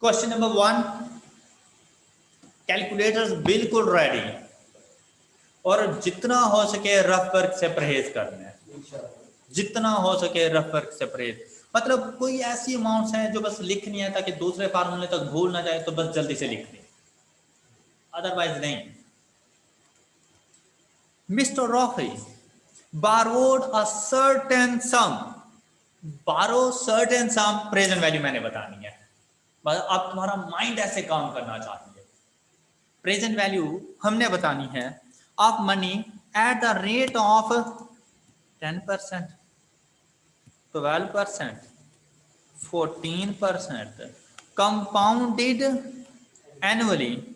Question number 1, calculators बिल्कुल ready और जितना हो सके रफ वर्क से परहेज करना है, जितना हो सके रफ वर्क से परहेज। मतलब कोई ऐसी अमाउंट्स हैं जो बस लिखनी है ताकि दूसरे फार्मूले तक भूल ना जाए, तो बस जल्दी से लिख लें, अदरवाइज नहीं। Mister Roffy borrowed a certain sum, borrow certain sum, present value मैंने बतानी है, बस अब तुम्हारा माइंड ऐसे काम करना चाहिए। प्रेजेंट वैल्यू हमने बतानी है of money at the rate of 10%, 12%, 14%, compounded annually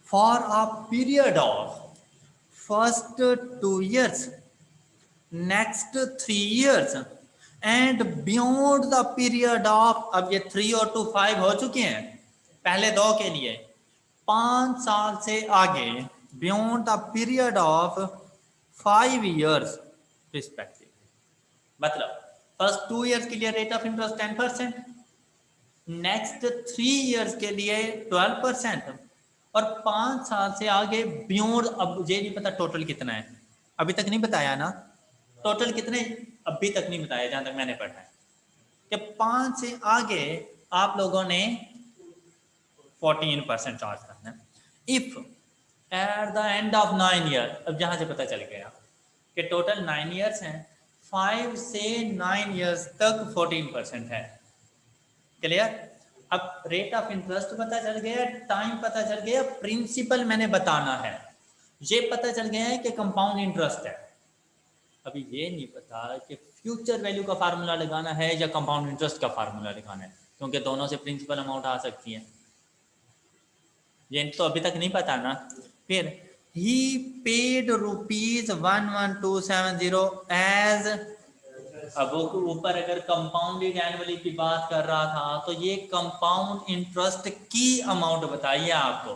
for a period of first 2 years, next 3 years and beyond the period of, अब ये 3 और 2 5 हो चुके हैं पहले 2 के लिए, 5 साल से आगे beyond the period of 5 years respectively। मतलब फर्स्ट 2 years के लिए rate of interest 10%, next 3 years के लिए 12%, और 5 साल से आगे बियॉन्ड, अब ये नहीं पता टोटल कितना है, अभी तक नहीं बताया ना, टोटल कितने अभी तक नहीं बताया जहां तक मैंने पढ़ा है, कि 5 से आगे आप लोगों ने 14% चार्ज करना है। If at the end of 9 year, अब जहां से पता चल गया कि टोटल 9 ईयर्स हैं, 5 से 9 ईयर्स तक 14% है। क्लियर? अब रेट ऑफ इंटरेस्ट पता चल गया, टाइम पता चल गया, प्रिंसिपल मैंने बताना है, ये पता चल गया है कि कंपाउंड इंटरेस्ट है। अभी ये नहीं पता कि फ्यूचर वैल्यू का फार्मूला लगाना है या कंपाउंड इंटरेस्ट का फार्मूला लगाना है, क्योंकि दोनों से प्रिंसिपल अमाउंट आ सकती है, ये तो अभी तक नहीं पता ना। फिर ही पेड ₹11270 एज, अब ऊपर अगर कंपाउंडेड एनुअली की बात कर रहा था तो ये कंपाउंड इंटरेस्ट की अमाउंट बताइए आपको,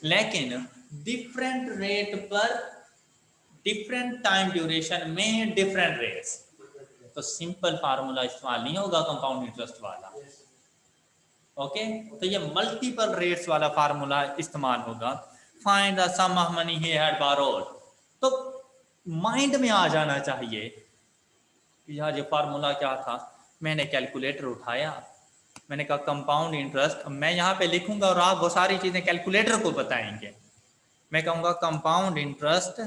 लेकिन डिफरेंट रेट पर डिफरेंट टाइम ड्यूरेशन में डिफरेंट रेट्स, तो सिंपल फार्मूला इस्तेमाल नहीं होगा कंपाउंड इंटरेस्ट वाला। ओके, तो ये मल्टीपल रेट्स वाला फार्मूला इस्तेमाल होगा। Find the sum of money he had borrowed, तो माइंड में आ जाना चाहिए यार ये फार्मूला क्या था। मैंने कैलकुलेटर उठाया, मैंने कहा कंपाउंड इंटरेस्ट, मैं यहाँ पे लिखूंगा और आप वो सारी चीजें कैलकुलेटर को बताएंगे। मैं कहूँगा compound interest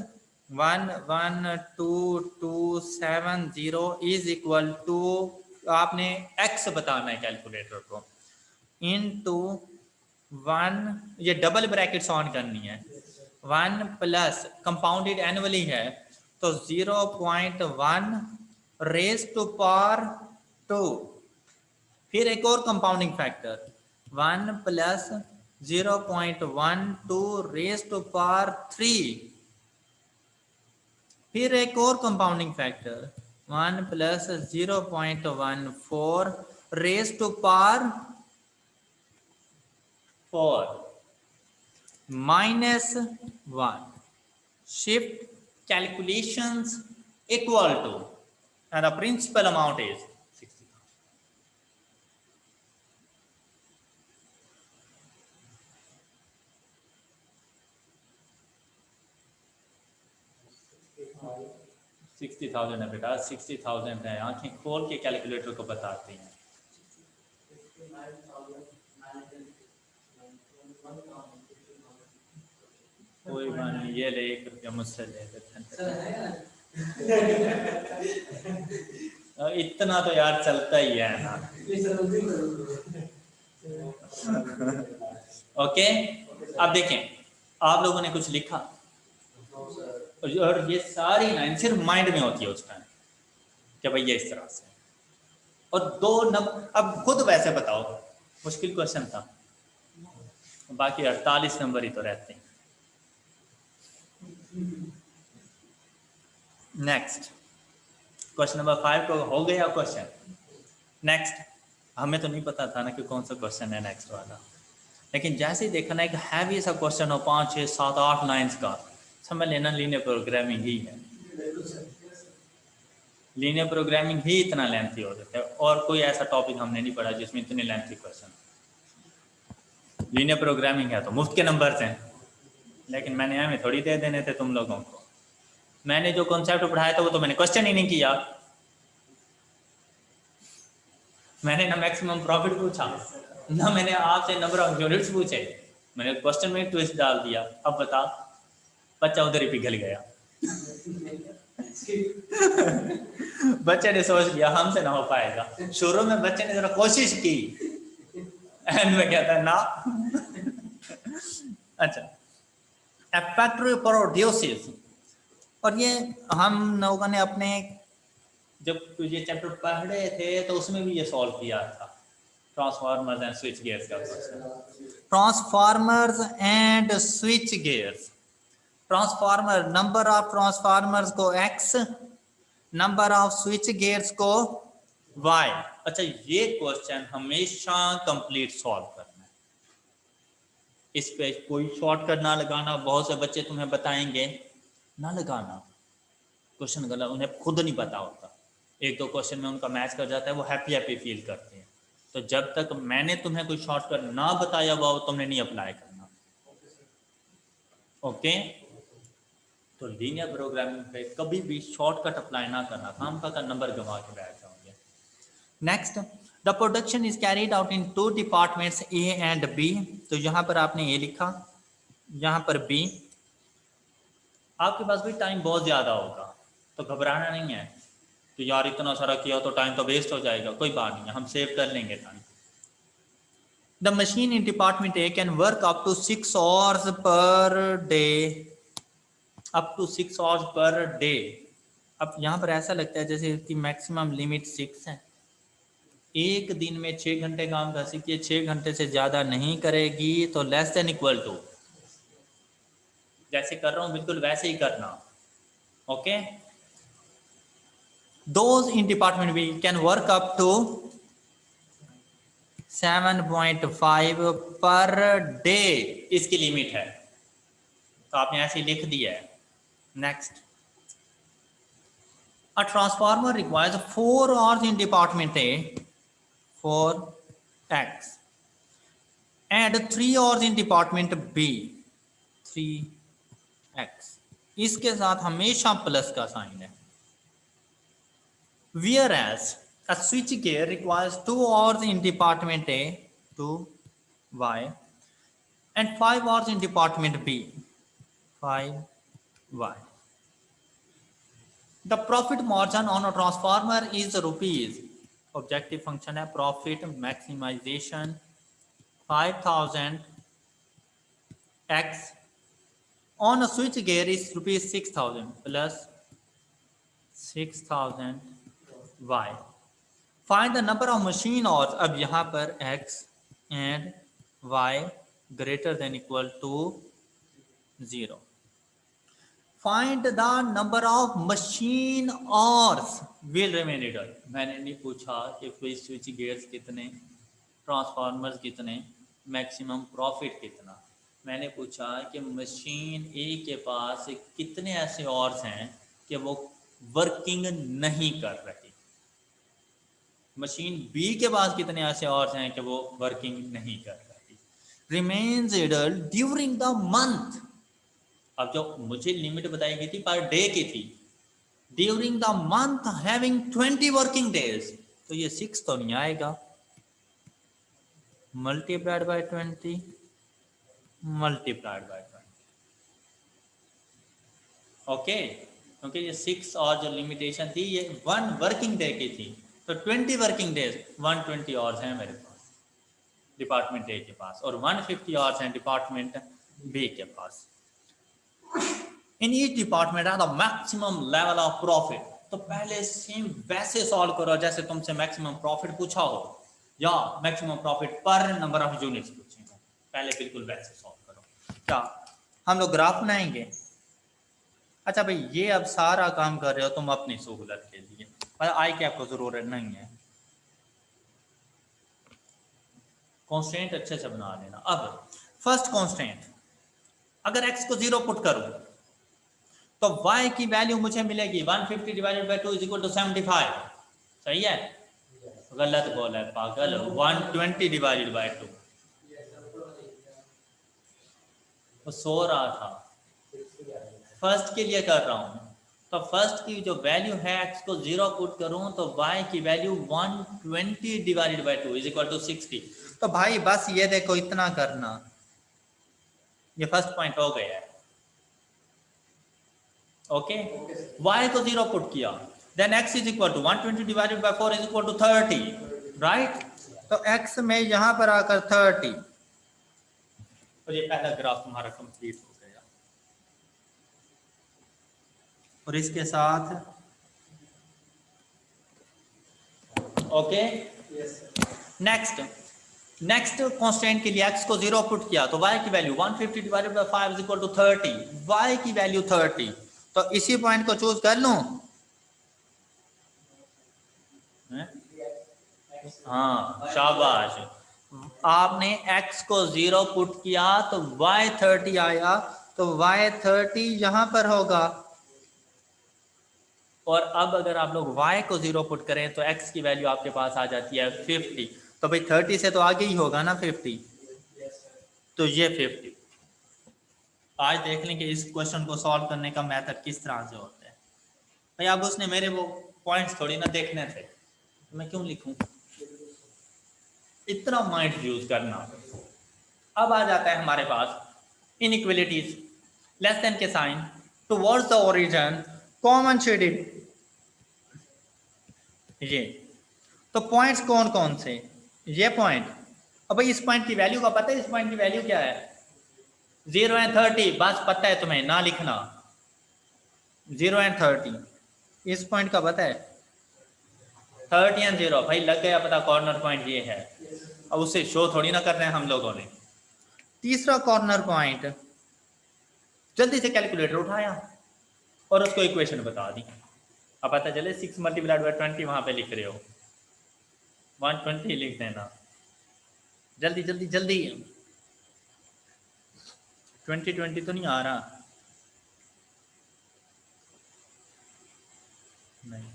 11270 is equal to, आपने x बताना है कैलकुलेटर को, इनटू 1, ये डबल ब्रैकेट्स ऑन करनी है, 1 प्लस कंपाउंडेड एनुअली है तो 0.1 रेज टू पावर 2, फिर एक और compounding factor 1 plus 0.12 raise to power 3, फिर एक और compounding factor 1 plus 0.14 raise to power 4 -1, shift calculations equal to, and the principal amount is 60,000 है बेटा, 60,000 है। आंखें खोल के कैलकुलेटर को बताते हैं। कोई बात नहीं, ये ले 1 रुपया मुझसे ले लेते। इतना तो यार चलता ही है ना। ओके, अब देखें आप लोगों ने कुछ लिखा और ये सारी लाइन सिर्फ माइंड में होती है उस टाइम कि भाई ये इस तरह से, और 2 नंबर। अब खुद वैसे बताओ, मुश्किल क्वेश्चन था, बाकी 48 नंबर ही तो रहते हैं। नेक्स्ट क्वेश्चन नंबर 5 को हो गया क्वेश्चन। नेक्स्ट, हमें तो नहीं पता था ना कि कौन सा क्वेश्चन है नेक्स्ट वाला, लेकिन जैसे ही देखा ना एक हैवी सा क्वेश्चन हो 5, 6, 7, 8 लाइंस का, समझ लेना लीनियर प्रोग्रामिंग ही है। लीनियर प्रोग्रामिंग ही इतना लेंथी हो जाता है, और कोई ऐसा टॉपिक हमने नहीं पढ़ा जिसमें इतने लेंथी क्वेश्चन। लीनियर प्रोग्रामिंग है तो मुफ्त के नंबर्स हैं, लेकिन मैंने हमें थोड़ी दे देने थे तुम लोगों को। मैंने जो कॉन्सेप्ट पढ़ाया था वो तो मैंने क्वेश्चन ही नहीं किया। मैंने ना मैक्सिमम प्रॉफिट पूछा, ना मैंने आपसे नंबर ऑफ यूनिट्स पूछे, मैंने क्वेश्चन में ट्विस्ट डाल दिया। अब बता, बच्चा उधर ही पिघल गया। बच्चे ने सोच लिया हमसे ना हो पाएगा। शुरू में बच्चे ने जरा कोशिश की, एंड में कहता है ना। अच्छा, a factory produces, और ये हम लोगों ने अपने जब ये चैप्टर पढ़ रहे थे तो उसमें भी ये सॉल्व किया था, ट्रांसफार्मर्स एंड स्विच गियर्स का question. Transformers and switch gears, transformer, number of transformers को x, number off switch gears को y। अच्छा, ये क्वेश्चन हमेशा कंप्लीट सॉल्व करना है, इस पे कोई शॉर्टकट ना लगाना। बहुत से बच्चे तुम्हें बताएंगे ना लगाना, क्वेश्चन गलत, उन्हें खुद नहीं पता होता, एक दो क्वेश्चन में उनका मैच कर जाता है, वो हैप्पी हैप्पी फील करते हैं। तो जब तक मैंने तुम्हें कोई शॉर्टकट ना बताया हुआ तुमने नहीं अप्लाई करना। ओके, तो लीनियर प्रोग्रामिंग पे कभी भी शॉर्टकट अप्लाई ना करना, काम का नंबर गंवा के बैठ जाओगे। Next, the production is carried out in 2 departments A and B. तो यहाँ पर आपने ए लिखा, यहाँ पर बी। आपके पास भी टाइम बहुत ज़्यादा होगा तो घबराना नहीं है तो यार इतना सारा किया तो टाइम तो वेस्ट हो जाएगा, कोई बात नहीं, हम सेव कर लेंगे time. The machine in department A can work up to 6 hours per day, up to 6 hours per day. अब यहाँ पर ऐसा लगता है जैसे इसकी मैक्सिमम लिमिट 6 है। एक दिन में 6 घंटे काम कर सकती है, 6 घंटे से ज़्यादा नहीं करेगी, तो लेस देन इक्वल टू, जैसे कर रहा हूँ बिल्कुल वैसे ही करना। Okay, those in department B can work up to 7.5 per day, इसकी लिमिट है, तो आपने ऐसे लिख दिया है। Next, a transformer requires 4 hours in department A for X and 3 hours in department B 3x। इसके साथ हमेशा प्लस का साइन है। Whereas a switch gear requires 2 hours in department A to Y and 5 hours in department B 5y। The profit margin on a transformer is rupees, objective function है profit maximization 5000 x on a switch gear is rupees 6000 plus 6000 y। Find the number of machine hours, अब यहाँ पर x and y greater than equal to 0। Find the number of machine hours will remain idle। मैंने नहीं पूछा कि कोई switch gears कितने, transformers कितने, मैक्सिमम प्रॉफिट कितना। मैंने पूछा कि मशीन ए के पास कितने ऐसे ऑर्स हैं कि वो वर्किंग नहीं कर रही, मशीन बी के पास कितने ऐसे ऑर्स हैं कि वो वर्किंग नहीं कर रही। Remains idle during the month, अब जो मुझे लिमिट बताई गई थी पर डे की थी, during the month having 20 working days, तो ये 6 तो नहीं आएगा, multiplied by 20 multiplied by 20। Okay, क्योंकि ये 6 और जो लिमिटेशन थी ये 1 वर्किंग डे की थी, तो 20 वर्किंग डेज 120 आवर्स हैं मेरे पास डिपार्टमेंट ए के पास, और 150 आवर्स हैं डिपार्टमेंट बी के पास। In each department the maximum level of profit, तो पहले सेम वैसे सॉल्व करो जैसे तुमसे मैक्सिमम प्रॉफिट पूछा हो या मैक्सिमम प्रॉफिट पर नंबर ऑफ यूनिट्स पूछे हो, पहले बिल्कुल वैसे सॉल्व करो। क्या हम लोग ग्राफ बनाएंगे? अच्छा भाई, ये अब सारा काम कर रहे हो तुम अपनी सहूलत के लिए, आई कैप को जरूरत नहीं है, कॉन्स्टेंट अच्छे से बना लेना। अब फर्स्ट कॉन्स्टेंट, अगर x को 0 पुट करूं तो y की वैल्यू मुझे मिलेगी 150 divided by 2 is equal to 75। सही है? गलत बोला है पागल, 120 डिवाइडेड बाय 2। वो सो रहा था, फर्स्ट के लिए कर रहा हूं। तो फर्स्ट की जो वैल्यू है x को 0 पुट करूं तो y की value 120 divided by 2 is equal to 60। तो भाई बस ये देखो इतना करना, ये फर्स्ट पॉइंट हो गया है। ओके, y को 0 पुट किया, then x is equal to 120 divided by 4 is equal to 30, right? तो x में यहां पर आकर 30, और ये पहला ग्राफ तुम्हारा कंप्लीट हो गया। और इसके साथ ओके, नेक्स्ट कांस्टेंट के लिए x को 0 पुट किया तो y की value 150 divided by 5 is equal to 30, y की वैल्यू 30। तो इसी पॉइंट को चूज कर लूं? हाँ शाबाश, आपने x को 0 पुट किया तो y 30 आया, तो y 30 यहां पर होगा। और अब अगर आप लोग y को 0 पुट करें तो x की वैल्यू आपके पास आ जाती है 50। तो भाई 30 से तो आगे ही होगा ना 50, तो ये 50। आज देख लें कि इस क्वेश्चन को सॉल्व करने का मेथड किस तरह से होता है। भाई अब उसने मेरे वो पॉइंट्स थोड़ी ना देखने थे, मैं क्यों लिखूं, इतना माइंड यूज करना। अब आ जाता है हमारे पास इनइक्वालिटीज, लेस देन के sign, towards the origin, common shaded, ये तो पॉइंट्स कौन कौन से, ये पॉइंट। अब भाई इस पॉइंट की वैल्यू का पता है, इस पॉइंट की वैल्यू क्या है? 0 एंड 30, बस पता है तुम्हें, ना लिखना। 0 एंड 30 इस पॉइंट का पता है, 30 एंड 0 भाई लग गया पता, कॉर्नर पॉइंट ये है। अब उसे शो थोड़ी ना कर रहे हैं हम लोगों ने। तीसरा कॉर्नर पॉइंट, जल्दी से कैलकुलेटर उठाया और उसको इक्वेशन बता दी। अब पता चले 6 मल्टीप्लाइड बाय 20 वहां पे लिख रहे हो, 120 लिख देना, जल्दी जल्दी जल्दी। 20 तो नहीं आ रहा, नहीं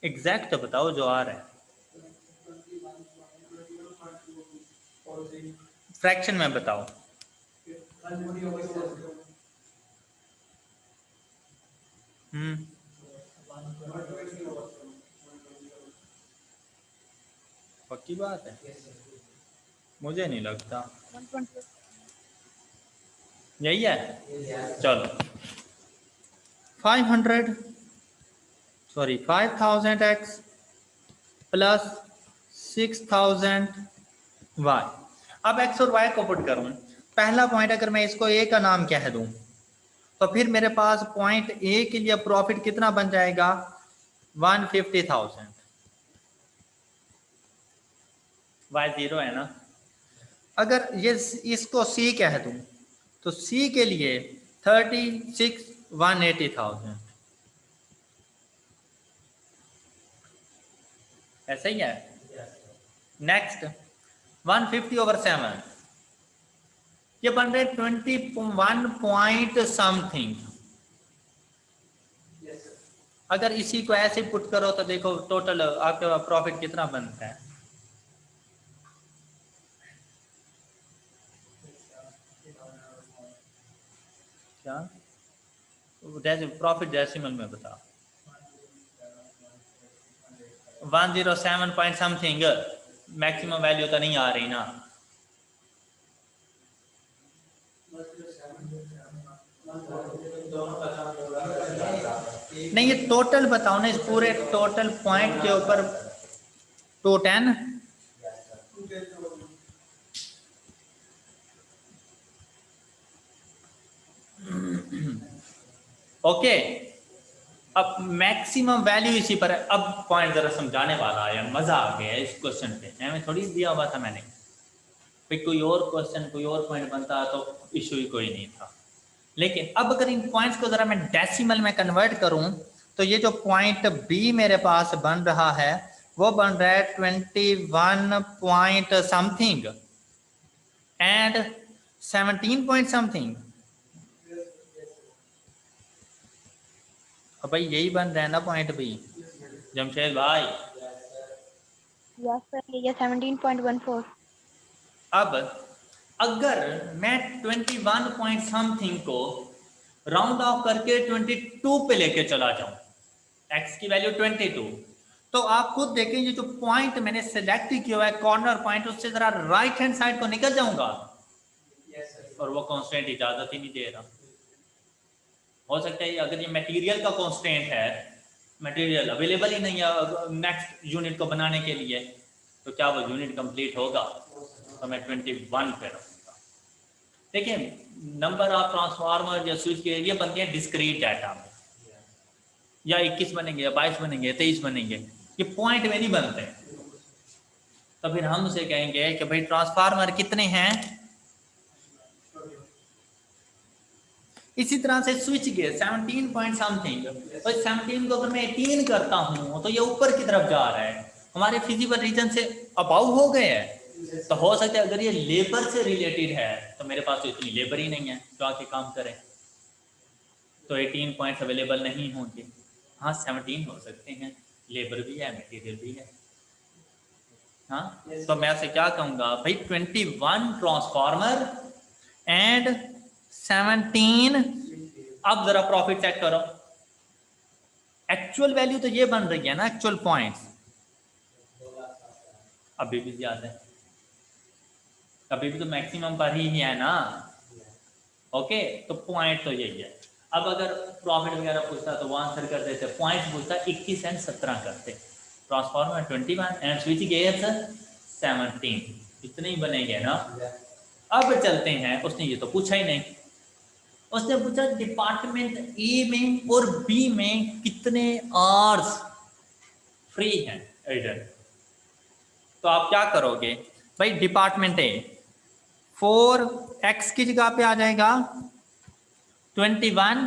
एग्जैक्ट बताओ जो आ रहा है, फ्रैक्शन में बताओ। पक्की बात है, मुझे नहीं लगता यही है। चलो 5000x प्लस 6000 y। अब x और y को पुट करूं, पहला पॉइंट अगर मैं इसको a का नाम कह दूं तो फिर मेरे पास पॉइंट a के लिए प्रॉफिट कितना बन जाएगा? 150,000। y 0 है ना। अगर ये इसको c कह दूं तो c के लिए 180,000। ऐसा ही है। नेक्स्ट 150/7, ये बन रहे 21 पॉइंट समथिंग। अगर इसी को ऐसे पुट करो तो देखो टोटल आपके प्रॉफिट कितना बनता है। क्या प्रॉफिट डेसिमल में बता, 107 पॉइंट समथिंग, मैक्सिमम वैल्यू तो नहीं आ रही ना। नहीं ये टोटल बताओ ना, इस पूरे टोटल पॉइंट के ऊपर 210। ओके, अब मैक्सिमम वैल्यू इसी पर है। अब पॉइंट जरा समझाने वाला आया, मजा आ गया इस क्वेश्चन पे, हमें थोड़ी दिया हुआ था मैंने, फिर कोई और क्वेश्चन कोई और पॉइंट बनता तो इशू ही कोई नहीं था। लेकिन अब अगर इन पॉइंट्स को जरा मैं डेसिमल में कन्वर्ट करूं तो ये जो पॉइंट बी मेरे पास बन रहा है वो बन रहा है 21 point something and 17 point something. अब भाई यही बन रहा है ना पॉइंट बी जमशेद भाई? यस सर, ये 17.14। अब अगर मैं 21 पॉइंट समथिंग को राउंड ऑफ करके 22 पे लेके चला जाऊं, x की वैल्यू 22, तो आप खुद देखेंगे जो पॉइंट मैंने सेलेक्ट किया हुआ है कॉर्नर पॉइंट, उससे जरा राइट हैंड साइड को निकल जाऊंगा और वो कांस्टेंट इजाजत ही नहीं दे रहा। हो सकता है अगर ये मटेरियल का कांस्टेंट है, मटेरियल अवेलेबल ही नहीं है नेक्स्ट यूनिट को बनाने के लिए, तो क्या वो यूनिट कंप्लीट होगा? तो मैं 21 पे रहूंगा। देखिए नंबर ऑफ ट्रांसफार्मर या स्विच के ये बनते हैं डिस्क्रीट डाटा में, या 21 बनेंगे या 22 बनेंगे या 23 बनेंगे, ये पॉइंट में नहीं बनते। तो फिर हम उसे कहेंगे कि भाई ट्रांसफार्मर कितने हैं। इसी तरह से स्विच गेयर 17 पॉइंट समथिंग, और 17 को अगर मैं 18 करता हूं तो ये ऊपर की तरफ जा रहा है, हमारे फिजिबल रीजन से अबाउ हो गए हैं। तो हो सकता है अगर ये लेबर से रिलेटेड है तो मेरे पास तो इतनी लेबर ही नहीं है जो आके काम करे, तो 18 पॉइंट्स अवेलेबल नहीं होंगे। हाँ 17 हो सकते हैं, लेबर भी है मटेरियल भी है। हाँ तो मैं आपसे क्या कहूँगा भाई 21 ट्रांसफार्मर एंड 17। अब जरा प्रॉफिट चेक करो, एक्चुअल वैल्यू तो ये बन रही है ना, एक्चुअल पॉइंट्स अभी भी ज्यादा है, अभी भी तो मैक्सिमम पर ही है ना। ओके तो पॉइंट तो यही है। अब अगर प्रॉफिट वगैरह पूछता तो वो आंसर कर देते, पॉइंट्स पूछता 21 एंड 17 करते, ट्रांसफार्मर 21 एंड स्विच गेयर्स 17, इतने ही बनेंगे ना। अब चलते हैं, उसने ये तो पूछा ही नहीं, उसने पूछा डिपार्टमेंट ए में और बी में कितने आवर्स फ्री हैं इधर। तो आप क्या करोगे भाई, डिपार्टमेंट ए 4x की जगह पे आ जाएगा 21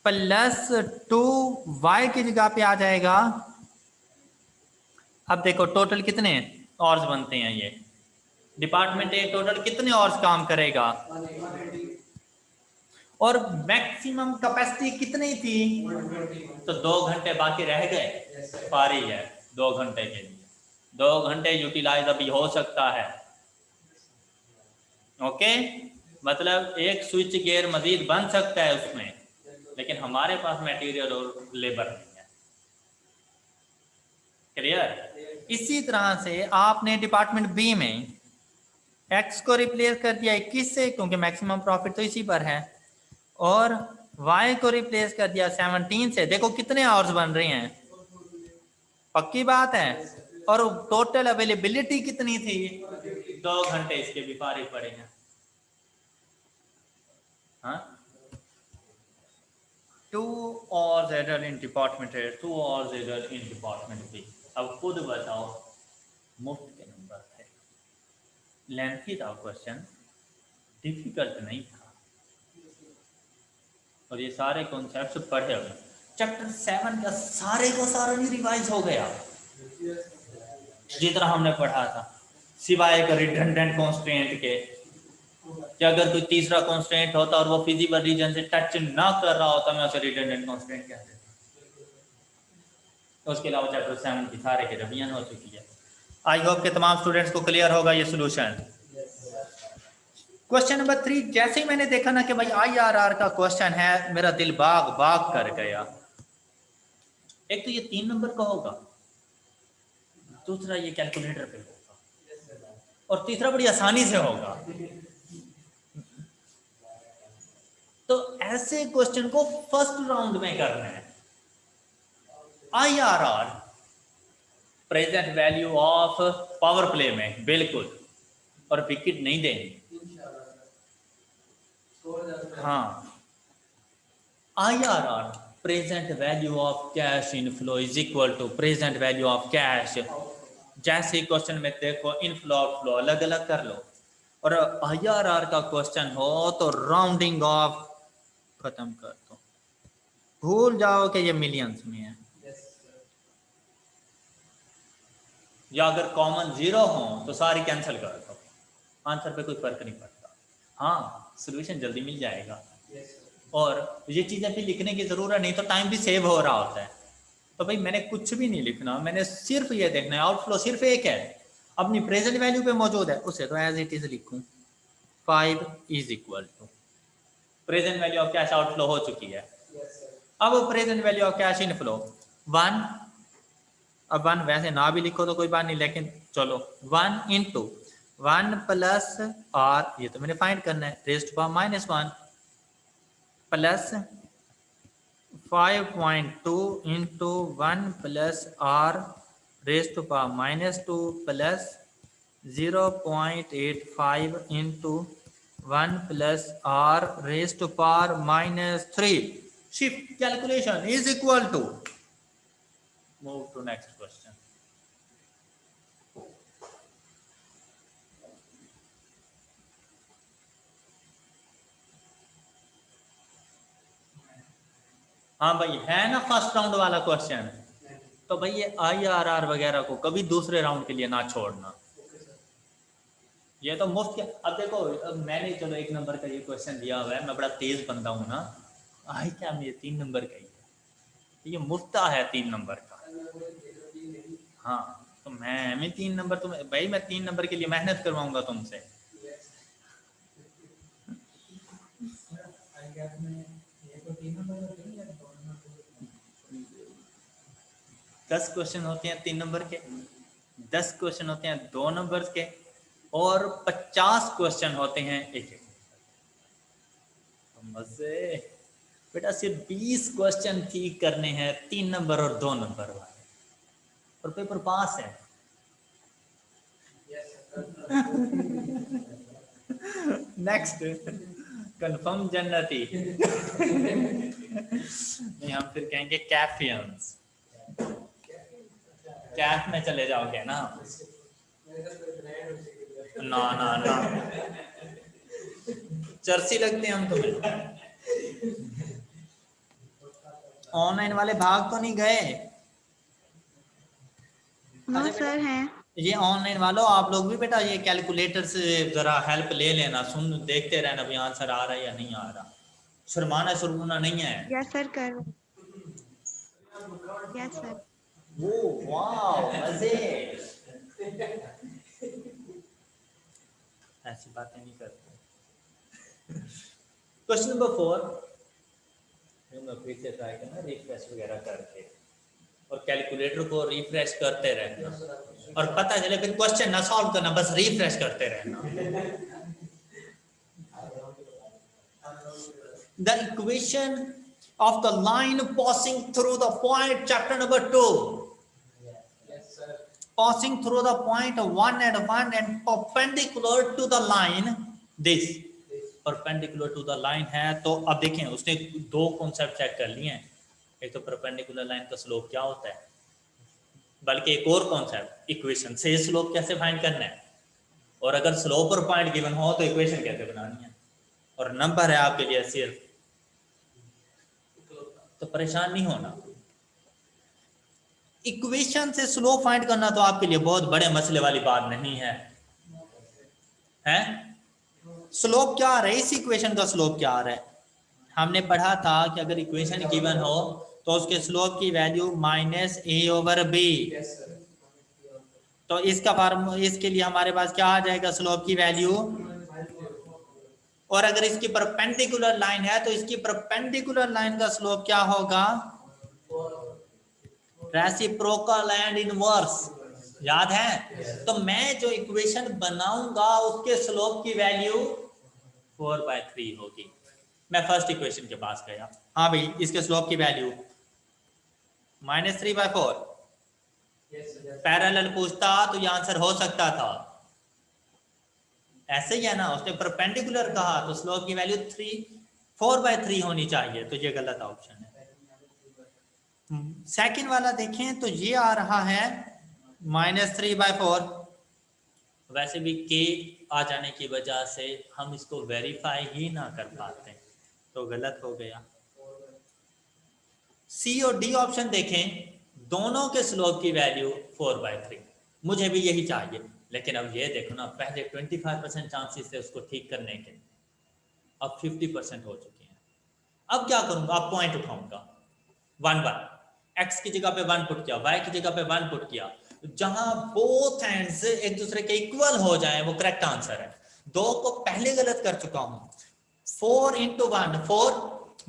प्लस 2y की जगह पे आ जाएगा। अब देखो टोटल कितने आवर्स बनते हैं, ये डिपार्टमेंट ए टोटल कितने आवर्स काम करेगा, और मैक्सिमम कैपेसिटी कितनी थी, तो 2 घंटे बाकी रह गए, पारी है 2 घंटे के लिए, 2 घंटे यूटिलाइज अभी हो सकता है। ओके मतलब एक स्विच गियर मजीद बन सकता है उसमें, लेकिन हमारे पास मटेरियल और लेबर नहीं है। क्लियर? इसी तरह से आपने डिपार्टमेंट बी में x को रिप्लेस कर दिया 21 से, क्योंकि मैक्सिमम प्रॉफिट तो इसी पर है, और y को रिप्लेस कर दिया 17 से। देखो कितने आवर्स बन रहे हैं, पक्की बात है। और टोटल अवेलेबिलिटी कितनी थी, 2 घंटे, इसके भी फारिग पड़े हैं। हाँ 2 hours added in department A, 2 hours added in department B। अब खुद बताओ, मुफ्त के नंबर थे, लेंथी था क्वेश्चन, डिफिकल्ट नहीं था, और ये सारे कॉन्सेप्ट्स पढ़े हुए। चैप्टर 7 का सारे को सारा नहीं रिवाइज हो गया जितना हमने पढ़ा था, सिवाय एक रिडंडेंट कॉन्स्टेंट के, कि अगर कोई तीसरा कॉन्स्टेंट होता और वो फिजिबल रीजन से टच ना कर रहा होता, मैं उसे रिडंडेंट कॉन्स्टेंट कह देता। तो उसके अलावा चैप्टर 7 की सारे की रिवीजन हो चुकी है। आई होप के तमाम स्टूडेंट्स को क्लियर होगा ये सोल्यूशन। क्वेश्चन नंबर 3, जैसे ही मैंने देखा ना कि भाई IRR का क्वेश्चन है, मेरा दिल बाग बाग कर गया। एक तो ये 3 नंबर का होगा, दूसरा ये कैलकुलेटर पे होगा, और तीसरा बड़ी आसानी से होगा। तो ऐसे क्वेश्चन को फर्स्ट राउंड में करना है। IRR present value of power play में, बिल्कुल, और विकेट नहीं देंगे। हाँ IRR present value of cash inflow is equal to present value of cash. जैसे क्वेश्चन में देखो इनफ्लो आउटफ्लो अलग अलग कर लो, और IRR का क्वेश्चन हो तो राउंडिंग ऑफ खत्म कर दो, भूल जाओ कि ये मिलियंस में है। या अगर कॉमन 0 हो तो सारी कैंसिल कर दो, आंसर पे कोई फर्क नहीं पड़ता। हाँ, सोल्यूशन जल्दी मिल जाएगा। और ये चीज़ें भी लिखने की ज़रूरत नहीं, तो टाइम भी सेव हो रहा होता है। तो भाई मैंने कुछ भी नहीं लिखना, मैंने सिर्फ ये देखना है आउटफ्लो सिर्फ एक है, अपनी प्रेजेंट वैल्यू पे मौजूद है, उसे तो एज इट इज लिखूं। 5 is equal to present value of cash outflow हो चुकी है। अब present value of cash inflow 1। अब 1 वैसे ना भी लिखो तो कोई बात नहीं, लेकिन चलो 1 इंटू 1 प्लस आर, ये तो मैंने फाइंड करना है, raise to power -1 plus 5.2 into 1 plus r raise to power -2 plus 0.85 into 1 plus r raise to power -3। Shift calculation is equal to, move to next question. हाँ भाई, है ना फर्स्ट राउंड वाला क्वेश्चन, तो भाई ये IRR वगैरह को कभी दूसरे राउंड के लिए ना छोड़ना, ये तो मुफ्त के। अब देखो, अब मैंने चलो 1 नंबर का ये क्वेश्चन दिया हुआ है, मैं बड़ा तेज बंदा हूँ ना, आई क्या ये 3 नंबर का ही है, ये मुफ्ता है 3 नंबर का। हाँ, तो मैं 3 नंबर, तो भाई मैं 3 नंबर के लिए मेहनत करवाऊंगा तुमसे। दस क्वेश्चन होते हैं 3 नंबर के, 10 क्वेश्चन होते हैं 2 नंबर के, और 50 क्वेश्चन होते हैं 1-1। मजे बेटा, सिर्फ 20 क्वेश्चन ठीक करने हैं 3 नंबर और 2 नंबर वाले, और पेपर पास है। नेक्स्ट, कंफर्म जन्नती। नहीं, हम फिर कहेंगे कैफियंस, कैफ में चले जाओगे ना। ना ना ना, चर्सी लगते हैं हम तुम्हें। ऑनलाइन वाले भाग तो नहीं गए? नो सर हैं। ये ऑनलाइन वालों, आप लोग भी बेटा ये कैलकुलेटर से जरा हेल्प ले लेना, सुन देखते रहना भी आंसर आ रहा है या नहीं आ रहा, शर्माना शुरमाना नहीं है। यस सर कर, यस सर। वो वाह, मजे। ऐसी बातें नहीं करते। क्वेश्चन नंबर 4, मैं फिर से ट्राई करना रिफ्रेश वगैरह करके, और कैलकुलेटर को रिफ्रेश करते रहना, और पता चले फिर क्वेश्चन ना सॉल्व करना, बस रिफ्रेश करते रहना। The equation of the line passing through the point, chapter number 2. Passing through the point 1 and 1 and perpendicular to the line, this perpendicular to the line है। तो अब देखें, उसने 2 कॉन्सेप्ट चेक कर लिए हैं, एक तो परपेंडिकुलर लाइन का स्लोप क्या होता है, बल्कि एक और कॉन्सेप्ट इक्वेशन से स्लोप कैसे फाइंड करना है, और अगर स्लोप और पॉइंट गिवन हो तो इक्वेशन कैसे बनानी है, और नंबर है आपके लिए सिर्फ, तो परेशान नहीं होना। इक्वेशन से स्लोप फाइंड करना तो आपके लिए बहुत बड़े मसले वाली बात नहीं है, हैं? स्लोप क्या आ रहा है, इस इक्वेशन का स्लोप क्या आ रहा है? हमने पढ़ा था कि अगर इक्वेशन गिवन हो तो उसके स्लोप की वैल्यू -a/b, तो इसका फार्मूला, इसके लिए हमारे पास क्या आ जाएगा, स्लोप की वैल्यू। और अगर इसकी परपेंडिकुलर लाइन है तो इसकी परपेंडिकुलर लाइन का स्लोप क्या होगा, रेसिप्रोकल एंड इनवर्स, याद है? तो मैं जो इक्वेशन बनाऊंगा उसके स्लोप की वैल्यू 4/3 होगी। मैं फर्स्ट इक्वेशन के पास गया, हाँ भाई इसके स्लोप की वैल्यू -3/4, पैरेलल पूछता तो ये आंसर हो सकता था, ऐसे ही है ना, उसने परपेंडिकुलर कहा तो स्लोप की वैल्यू 4/3 होनी चाहिए, तो ये गलत ऑप्शन है। सेकंड वाला देखें तो ये आ रहा है -3/4, वैसे भी के आ जाने की वजह से हम इसको वेरीफाई ही ना कर पाते, तो गलत हो गया। सी और डी ऑप्शन देखें, दोनों के स्लोप की वैल्यू 4/3, मुझे भी यही चाहिए, लेकिन अब ये देखो ना, पहले 25% चांसेस थे उसको ठीक करने के, अब 50% हो चुके हैं। अब क्या करूंगा, अब पॉइंट उठाऊंगा 1 1, एक्स की जगह पे 1 पुट किया, वाई की जगह पे 1 पुट किया, जहां बोथ एंड्स एक दूसरे के इक्वल हो जाए वो करेक्ट आंसर है। 2 को पहले गलत कर चुका हूं, 4 × 1 4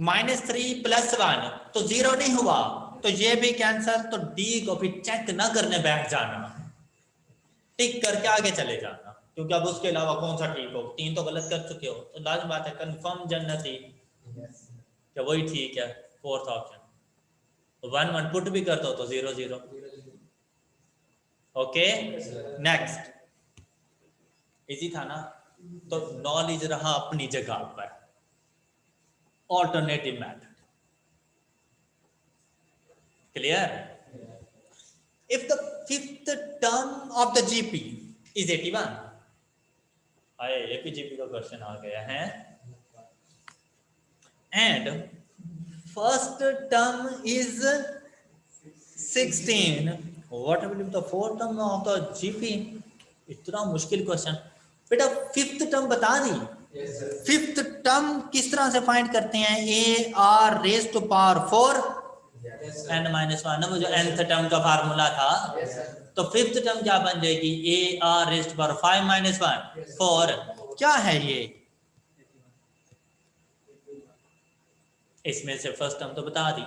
-3 + 1 तो 0 नहीं हुआ, तो ये भी कैंसल, तो डी को भी चेक ना करने बैठ जाना, टिक करके आगे चले जाना, क्योंकि अब उसके अलावा कौन सा ठीक हो, 3 तो गलत कर चुके हो, तो लाजमी बात है कंफर्म जन्नती क्या वही ठीक है, फोर्थ ऑप्शन। 1 1 पुट भी कर दो तो 0 0। ओके, नेक्स्ट, इजी था ना, तो नॉलेज रहा अपनी जगह पर। Alternative method, clear? If the fifth term of the GP is 81, आए एपीजीपी का क्वेश्चन आ गया है, and first term is 16, what will be the fourth term of the GP? इतना मुश्किल क्वेश्चन, बेटा फिफ्थ टर्म बता दी। फिफ्थ टर्म किस तरह से फाइंड करते हैं, a r raise to power 4 n - 1 ना, वो जो nth टर्म का फार्मूला था, तो फिफ्थ टर्म क्या बन जाएगी, a r raise to power 5 - 1 4। क्या है ये, इसमें से फर्स्ट टर्म तो बता दी,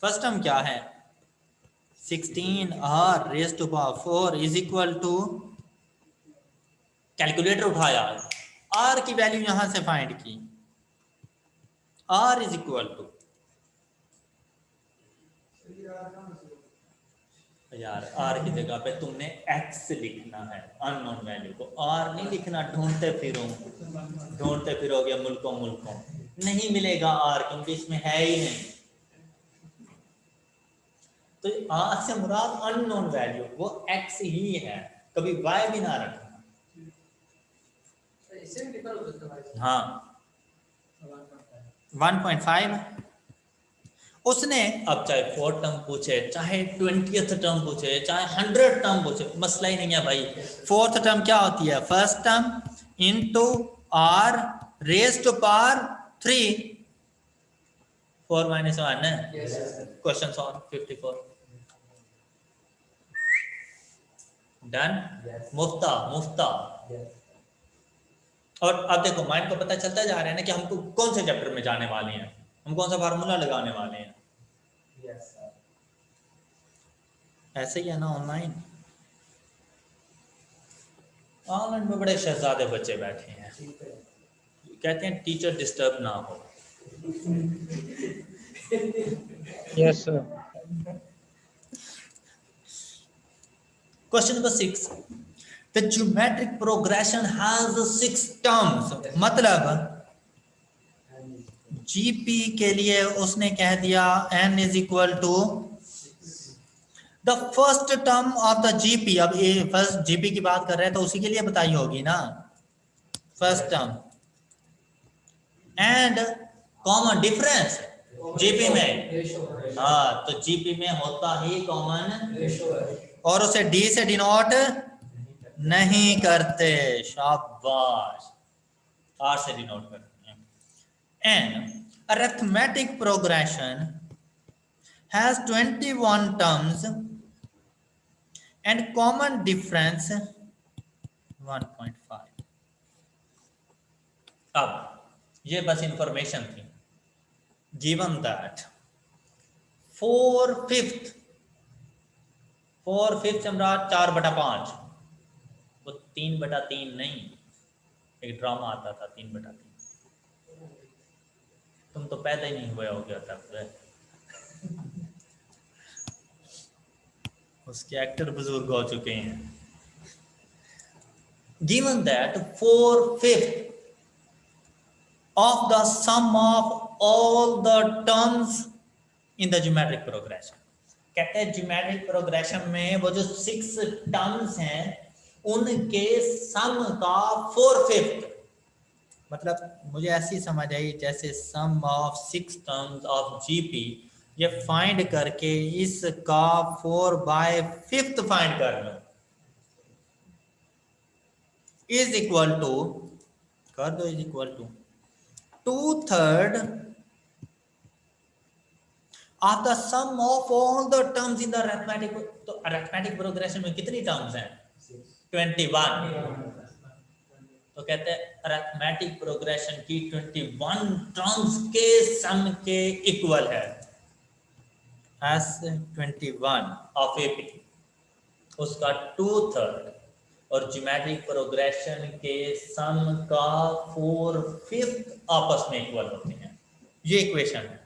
फर्स्ट टर्म क्या है, 16 r raise to power 4 is equal to, calculator उठाया, r की वैल्यू यहां से फाइंड की, r इज इक्वल टू, यार r की जगह पे तुमने x लिखना है, अननोन वैल्यू को r नहीं लिखना, ढूंढते फिरोगे मुल्कों, नहीं मिलेगा r, क्योंकि इसमें है ही नहीं। तो r से मुराद अननोन वैल्यू वो x ही है, कभी y भी ना रखना। हाँ 1.5, उसने अब चाहे 4 टर्म पूछे, चाहे 20th टर्म पूछे, चाहे 100 टर्म पूछे, मसला ही नहीं है भाई। फोर्थ टर्म क्या होती है, first term into r raise to power 3, 4 - 1 है, क्वेश्चन सॉल्व, 54 डन, मुफ्ता। और अब देखो माइंड को पता चलता जा रहा है ना कि हमको कौन से चैप्टर में जाने वाले हैं, हम कौन सा फार्मूला लगाने वाले हैं। ऐसे ही है ना, ऑनलाइन में बड़े शहजादे बच्चे बैठे हैं, कहते हैं टीचर डिस्टर्ब ना हो। Yes sir. Question number 6, the geometric progression has 6 terms, मतलब जीपी के लिए उसने कह दिया n is equal to the first term of the GP. अब ये फर्स्ट जीपी की बात कर रहे हैं तो उसी के लिए बताई होगी ना, first term and common difference GP में, हाँ तो जीपी में होता ही कॉमन, और उसे डी से डिनोट नहीं करते, शाबाश, आर से डिनोट करते हैं। And arithmetic progression has 21 terms and common difference 1.5। अब ये बस इंफॉर्मेशन थी, गिवन दैट 4/5 सम्राट 4/5, वो 3/3 नहीं, एक ड्रामा आता था 3/3, तुम तो पैदा ही नहीं हुए हो गया तब, उसके एक्टर बुजुर्ग हो चुके हैं। Given that 4/5 of the sum of all the terms in the geometric progression, कहते हैं ज्योमेट्रिक प्रोग्रेशन में वो जो 6 टर्म्स हैं उनके सम का 4/5, मतलब मुझे ऐसी समझ आई जैसे सम ऑफ 6 टर्म्स ऑफ जीपी, ये फाइंड करके इसका 4/5 फाइंड कर लो, इज इक्वल टू, कर दो, is equal to 2/3 of the sum of all the terms in the arithmetic. तो अरिथमेटिक प्रोग्रेशन में कितनी टर्म्स हैं? 21। तो कहते हैं अरिथमेटिक प्रोग्रेशन की 21 टर्म्स के सम के इक्वल है S21 ऑफ एपी, उसका 2/3, और ज्योमेट्रिक प्रोग्रेशन के सम का 4/5 आपस में इक्वल होते हैं। ये इक्वेशन है।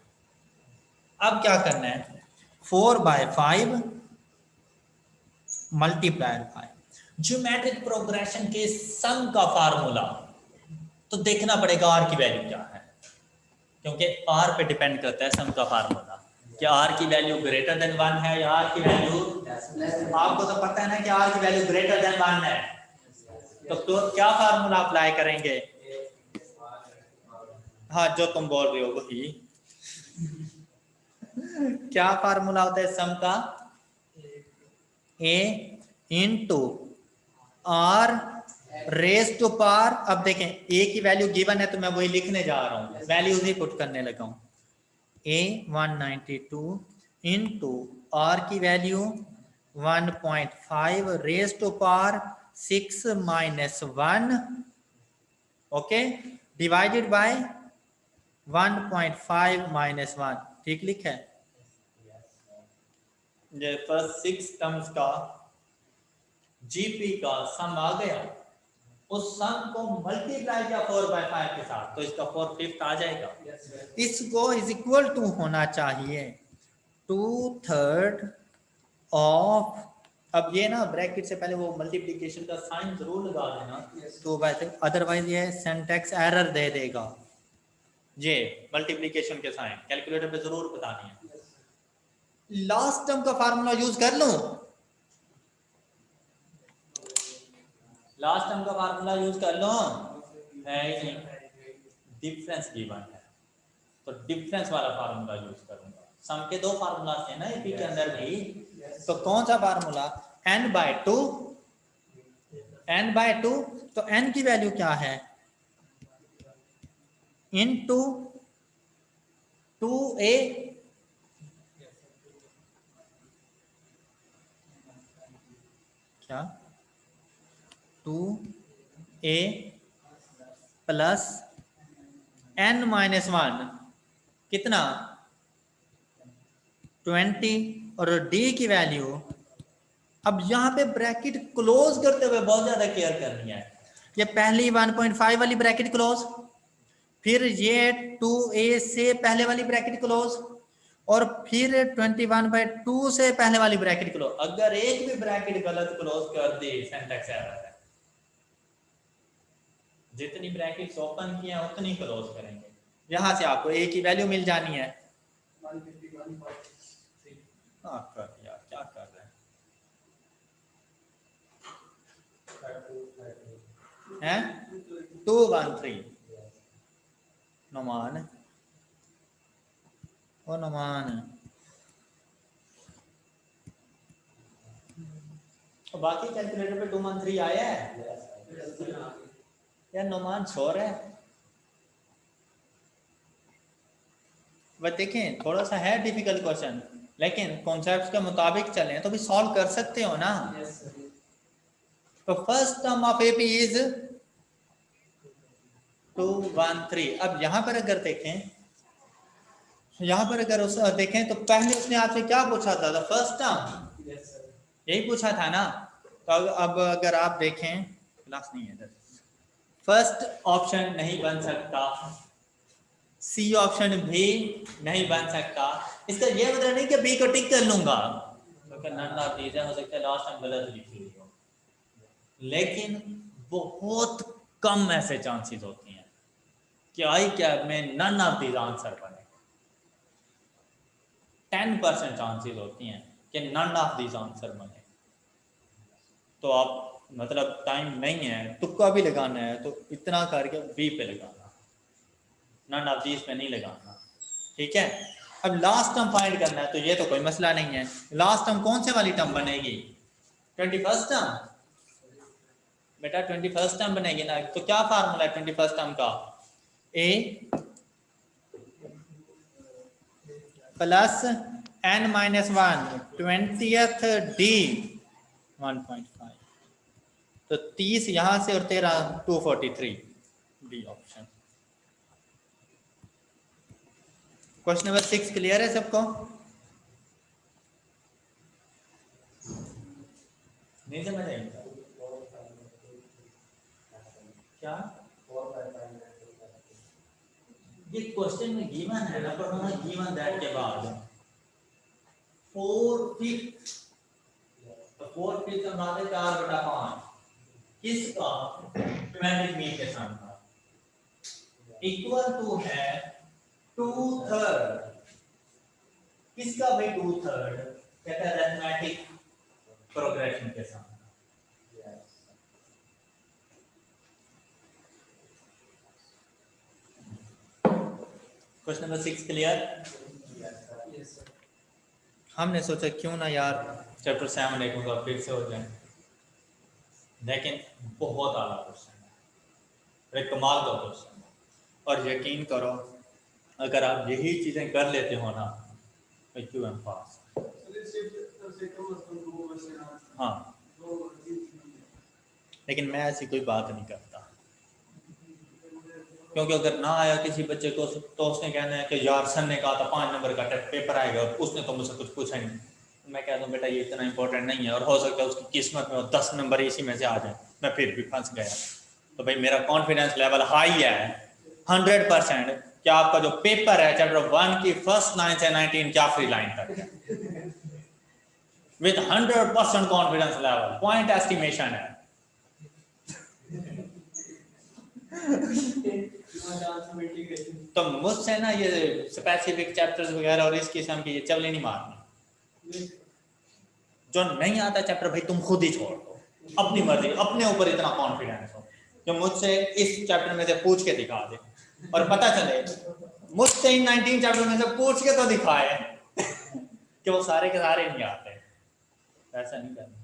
अब क्या करना है, 4/5 मल्टीप्लाइड बाय ज्योमेट्रिक प्रोग्रेशन के सम का फार्मूला, तो देखना पड़ेगा आर की वैल्यू क्या है, क्योंकि आर पे डिपेंड करता है सम का फार्मूला, कि आर की वैल्यू ग्रेटर देन 1 है या आर की वैल्यू, आपको तो पता है ना कि आर की वैल्यू ग्रेटर देन 1 है, तो क्या फार्मूला अप्लाई करेंगे? हाँ, जो तुम बोल रहे हो वही। क्या फार्मूला होता है सम का? A into r raise to power. अब देखें ए की वैल्यू गिवन है तो मैं वही लिखने जा रहा हूं, वैल्यूज ही पुट करने लगा हूं। ए 192 इंटू आर की value 1.5 raise to power 6 - 1, okay, divided by 1.5 - 1। ठीक लिखा है? ये फर्स्ट 6 टर्म्स का जीपी का सम आ गया, उस सम को मल्टीप्लाई किया 4/5 के साथ, तो इसका 4/5 आ जाएगा। इसको इज इक्वल टू होना चाहिए 2/3 ऑफ, अब ये ना ब्रैकेट से पहले वो मल्टीप्लिकेशन का साइन जरूर लगा देना, तो वैसे अदरवाइज ये सिंटैक्स एरर दे देगा। ये मल्टीप्लिकेशन के साइन कैलकुलेटर पे जरूर बतानी है। लास्ट टर्म का फार्मूला यूज कर लूं, लास्ट टर्म का फार्मूला यूज कर लो, डिफरेंस गिवन है तो डिफरेंस वाला फार्मूला यूज करूंगा। सम के 2 फार्मूला है ना एपी के अंदर भी, तो कौन सा फार्मूला? n/2, n/2, तो n की वैल्यू क्या है? इनटू 2a, क्या 2a प्लस n - 1 कितना? 20, और d की वैल्यू, अब यहां पे ब्रैकेट क्लोज करते हुए बहुत ज्यादा केयर करनी है। ये पहली 1.5 वाली ब्रैकेट क्लोज, फिर ये 2a से पहले वाली ब्रैकेट क्लोज, और फिर 21/2 से पहले वाली ब्रैकेट क्लोज। अगर एक भी ब्रैकेट गलत क्लोज कर दी, सिंटैक्स एरर है। जितनी ब्रैकेट्स ओपन की हैं उतनी क्लोज करेंगे। यहां से आपको a की वैल्यू मिल जानी है। कर यार, क्या कर रहे हैं? 213 नुमान, ओ नुमान, और बाकी कैलकुलेटर पे 213 आया है या नुमान सो रहा है? वह देखें, थोड़ा सा है डिफिकल्ट क्वेश्चन, लेकिन कॉन्सेप्ट्स के मुताबिक चलें तो भी सॉल्व कर सकते हो ना। तो first term of AP is 213। अब यहां पर अगर देखें, यहां पर अगर उस देखें तो पहले उसने आपसे क्या पूछा था? फर्स्ट टर्म, यही पूछा था ना। तो अब अगर आप देखें, क्लास नहीं है, फर्स्ट ऑप्शन नहीं बन सकता, सी ऑप्शन भी नहीं बन सकता। इसका ये मतलब नहीं कि बी को टिक कर लूंगा, क्योंकि नन ऑफ दीज है, हो सकता है लास्ट टाइम गलत लिखी हुई हो, लेकिन बहुत कम ऐसे चांसेस होती हैं कि आई कैब में नन ऑफ दीज आंसर बने। 10% चांसेस होती हैं कि नन ऑफ दीज आंसर बने। तो आप मतलब टाइम नहीं है, तुक्का भी लगाना है तो इतना करके बी पे लगाना, नन ऑफ दीज पे नहीं लगाना, ठीक है। अब लास्ट टर्म फाइंड करना है तो ये तो कोई मसला नहीं है। लास्ट टर्म कौन से वाली टर्म बनेगी? 21st टर्म बेटा, 21st टर्म बनेगी ना। तो क्या फार्मूला है 21st टर्म का? A plus n minus 1 20th d 1.5, तो 30 यहां से और 13 243, d option. Question number 6 clear है सबको? नहीं समझ आई क्या? ये क्वेश्चन में गिवन है ना, पर हमें गिवन दैट के बाद 4/5, तो 4/5 का मतलब 4/5 किसका? 20 मीटर के साथ का इक्वल टू है 2/3 किसका भाई? 2/3 कहता है अरिथमेटिक प्रोग्रेशन के साथ। Question number 6 clear? हमने सोचा क्यों ना यार चैप्टर 7 एक बार फिर से हो जाए, लेकिन बहुत आला क्वेश्चन है, एक कमाल का क्वेश्चन है, और यकीन करो अगर आप यही चीजें कर लेते हो ना तो क्यों पास। हाँ, लेकिन मैं ऐसी कोई बात नहीं करता, क्योंकि अगर ना आया किसी बच्चे को तो उसने कहना है कि यार सर ने कहा था 5 नंबर का पेपर आएगा, उसने तो मुझसे कुछ पूछा नहीं। मैं कहता हूँ बेटा ये इतना इंपॉर्टेंट नहीं है, और हो सकता है उसकी किस्मत में 10 नंबर इसी में से आ जाए, मैं फिर भी फंस गया। तो भाई मेरा कॉन्फिडेंस लेवल हाई है 100% कि आपका जो पेपर है चैप्टर 1 की फर्स्ट लाइन से 19 की आखिरी लाइन तक है, with 100% confidence level, point estimation है। तो मुझसे ना ये स्पेसिफिक चैप्टर्स वगैरह और इस किस्म की ये चवले नहीं मारनी। जो नहीं आता चैप्टर भाई तुम खुद ही छोड़ दो, अपनी मर्जी, अपने ऊपर इतना कॉन्फिडेंस हो जो मुझसे इस चैप्टर में से पूछ के दिखा दे, और पता चले मुझसे इन 19 चैप्टर में से पूछ के तो दिखाए कि वो सारे के सारे नहीं आते। ऐसा नहीं करना।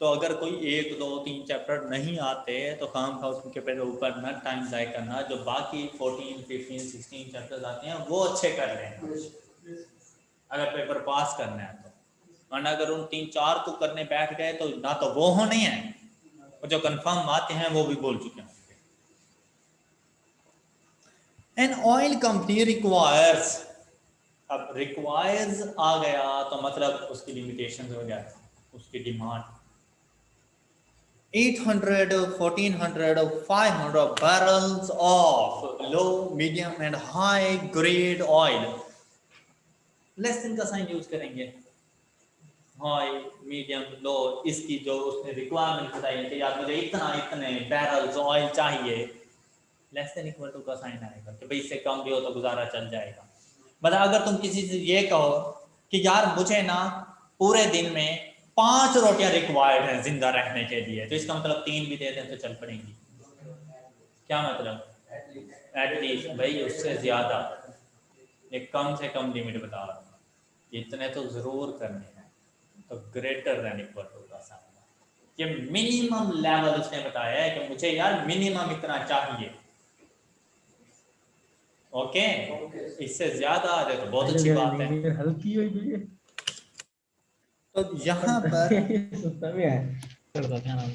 तो अगर कोई 1 2 3 चैप्टर नहीं आते तो काम था उसके ऊपर न टाइम ज़ाय करना, जो बाकी 14 15 16 चैप्टर्स आते हैं वो अच्छे कर लेना अगर पेपर पास करना है तो। वरना अगर उन 3-4 को करने बैठ गए तो ना तो वो होने हैं, और जो कंफर्म आते हैं वो भी बोल चुके हैं। एन ऑयल कंपनी रिक्वायर्स, अब रिक्वायर्स आ गया तो मतलब उसकी लिमिटेशंस हो जाए, उसकी demand 800, 1400, 500 barrels of low, medium and high grade oil। Less than का साइन यूज करेंगे, हाई, मीडियम, लो, इसकी जो उसने रिक्वायरमेंट बताई है कि यार मुझे इतने बैरल्स ऑयल चाहिए, लेस देन इक्वल टू का साइन आएगा कि भाई इससे कम भी हो तो गुजारा चल जाएगा। मतलब अगर तुम किसी से ये कहो कि यार मुझे ना पूरे दिन में 5 रोटियां रिक्वायर्ड हैं जिंदा रहने के लिए, तो इसका मतलब 3 भी दे दें तो चल पड़ेंगी। क्या मतलब? एटलीस्ट भाई उससे ज्यादा, एक कम से कम लिमिट बता रहा हूँ, इतने तो जरूर करने हैं, तो ग्रेटर देन इक्वल टू का साइन। ये मिनिमम लेवल उसने बताया है कि मुझे यार मिनिमम इतना चाहिए। ओके, इससे ज्यादा आ जाए तो बहुत अच्छी बात है। हल्की हुई तो यहाँ पर क्या नाम